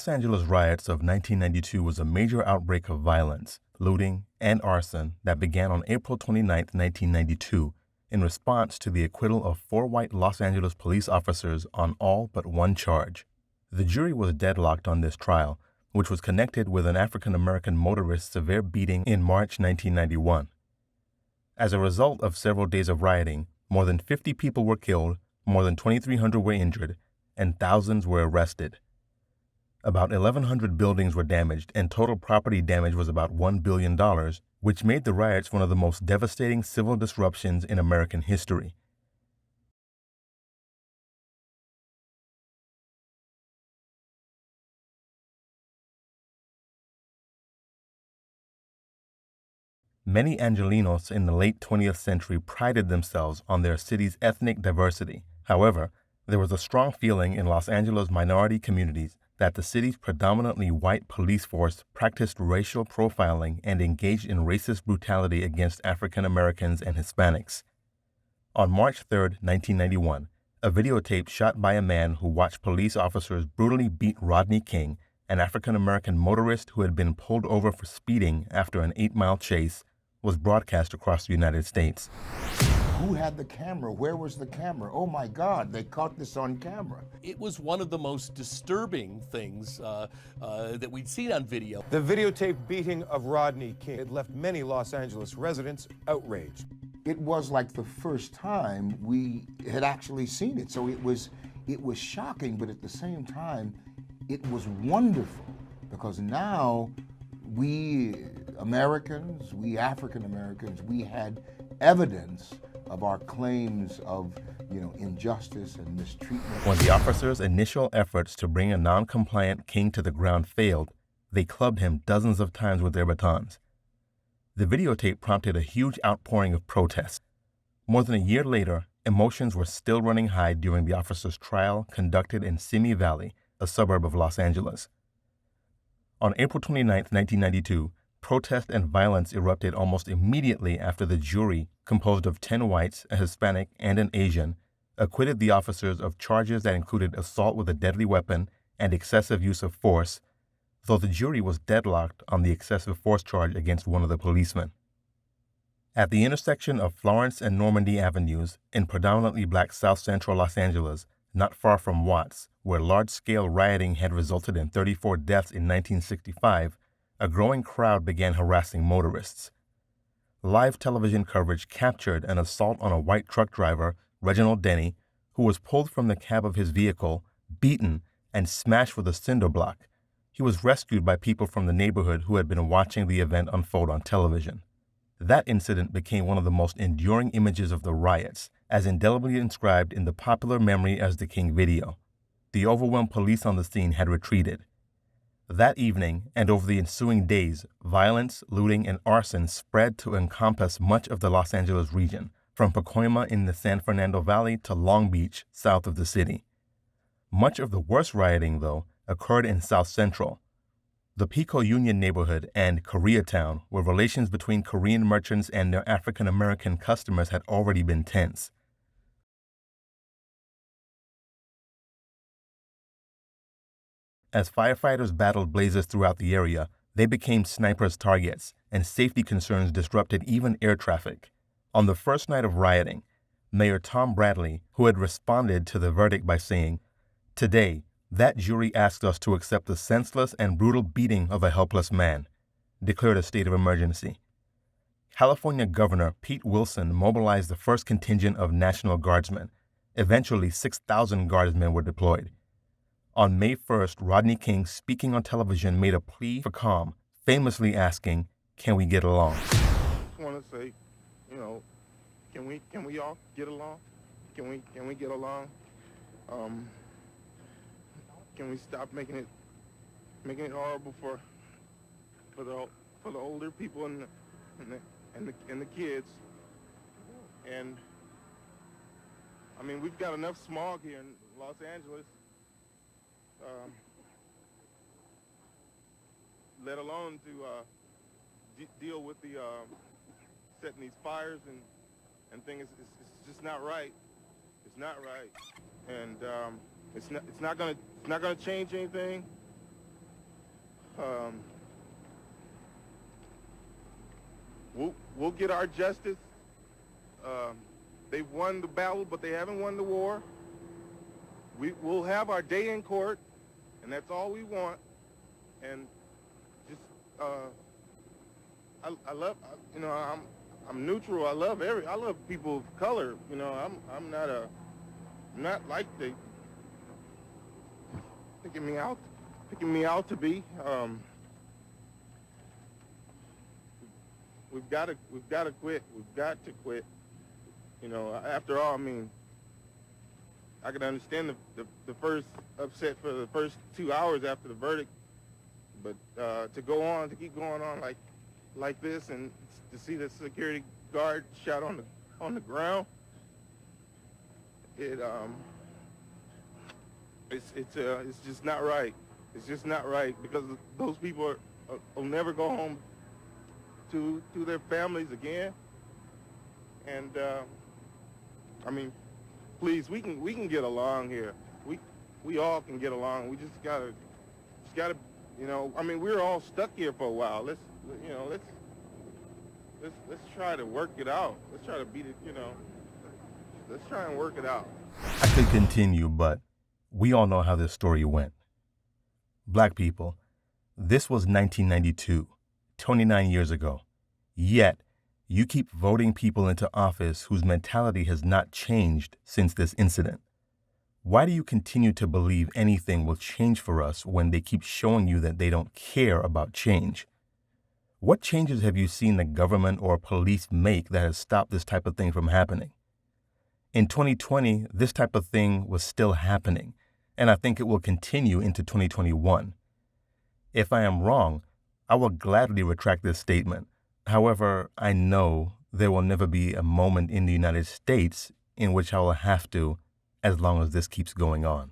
Los Angeles riots of 1992 was a major outbreak of violence, looting, and arson that began on April 29, 1992, in response to the acquittal of 4 white Los Angeles police officers on all but one charge. The jury was deadlocked on this trial, which was connected with an African-American motorist's severe beating in March 1991. As a result of several days of rioting, more than 50 people were killed, more than 2,300 were injured, and thousands were arrested. About 1,100 buildings were damaged, and total property damage was about $1 billion, which made the riots one of the most devastating civil disruptions in American history. Many Angelenos in the late 20th century prided themselves on their city's ethnic diversity. However, there was a strong feeling in Los Angeles minority communities that the city's predominantly white police force practiced racial profiling and engaged in racist brutality against African Americans and Hispanics. On March 3, 1991, a videotape shot by a man who watched police officers brutally beat Rodney King, an African American motorist who had been pulled over for speeding after an 8-mile chase, was broadcast across the United States. Who had the camera? Where was the camera? Oh my God, they caught this on camera. It was one of the most disturbing things that we'd seen on video. The videotape beating of Rodney King had left many Los Angeles residents outraged. It was like the first time we had actually seen it. So it was shocking, but at the same time, it was wonderful because now we Americans, we African Americans, we had evidence of our claims of, injustice and mistreatment. When the officers' initial efforts to bring a non-compliant King to the ground failed, they clubbed him dozens of times with their batons. The videotape prompted a huge outpouring of protests. More than a year later, emotions were still running high during the officers' trial conducted in Simi Valley, a suburb of Los Angeles. On April 29, 1992, protest and violence erupted almost immediately after the jury, composed of 10 whites, a Hispanic, and an Asian, acquitted the officers of charges that included assault with a deadly weapon and excessive use of force, though the jury was deadlocked on the excessive force charge against one of the policemen. At the intersection of Florence and Normandy Avenues in predominantly black South Central Los Angeles, not far from Watts, where large-scale rioting had resulted in 34 deaths in 1965, a growing crowd began harassing motorists. Live television coverage captured an assault on a white truck driver, Reginald Denny, who was pulled from the cab of his vehicle, beaten, and smashed with a cinder block. He was rescued by people from the neighborhood who had been watching the event unfold on television. That incident became one of the most enduring images of the riots, as indelibly inscribed in the popular memory as the King video. The overwhelmed police on the scene had retreated. That evening, and over the ensuing days, violence, looting, and arson spread to encompass much of the Los Angeles region, from Pacoima in the San Fernando Valley to Long Beach, south of the city. Much of the worst rioting, though, occurred in South Central, the Pico Union neighborhood, and Koreatown, where relations between Korean merchants and their African-American customers had already been tense. As firefighters battled blazes throughout the area, they became snipers' targets, and safety concerns disrupted even air traffic. On the first night of rioting, Mayor Tom Bradley, who had responded to the verdict by saying, "Today, that jury asked us to accept the senseless and brutal beating of a helpless man," declared a state of emergency. California Governor Pete Wilson mobilized the first contingent of National Guardsmen. Eventually, 6,000 Guardsmen were deployed. On May 1st, Rodney King, speaking on television, made a plea for calm, famously asking, "Can we get along?" I want to say, can we all get along? Can we get along? Can we stop making it horrible for the older people and the kids? And I mean, we've got enough smog here in Los Angeles. Let alone to deal with the setting these fires and things. It's just not right. It's not right, and it's not gonna change anything. Um, we'll get our justice. They've won the battle, but they haven't won the war. We'll have our day in court, and that's all we want. And just, I love, you know, I'm neutral. I love people of color. You know, I'm not like they picking me out to be. We've got to quit. We've got to quit. You know, after all, I mean, I can understand the first upset for the first 2 hours after the verdict, but to keep going on like this, and to see the security guard shot on the ground, it's just not right. It's just not right, because those people will never go home to their families again. And I mean, please, we can get along here. We all can get along. We just gotta, you know. I mean, we're all stuck here for a while. Let's try to work it out. Let's try to beat it. You know, let's try and work it out. I could continue, but we all know how this story went. Black people, this was 1992, 29 years ago. Yet, you keep voting people into office whose mentality has not changed since this incident. Why do you continue to believe anything will change for us when they keep showing you that they don't care about change? What changes have you seen the government or police make that has stopped this type of thing from happening? In 2020, this type of thing was still happening, and I think it will continue into 2021. If I am wrong, I will gladly retract this statement. However, I know there will never be a moment in the United States in which I will have to, as long as this keeps going on.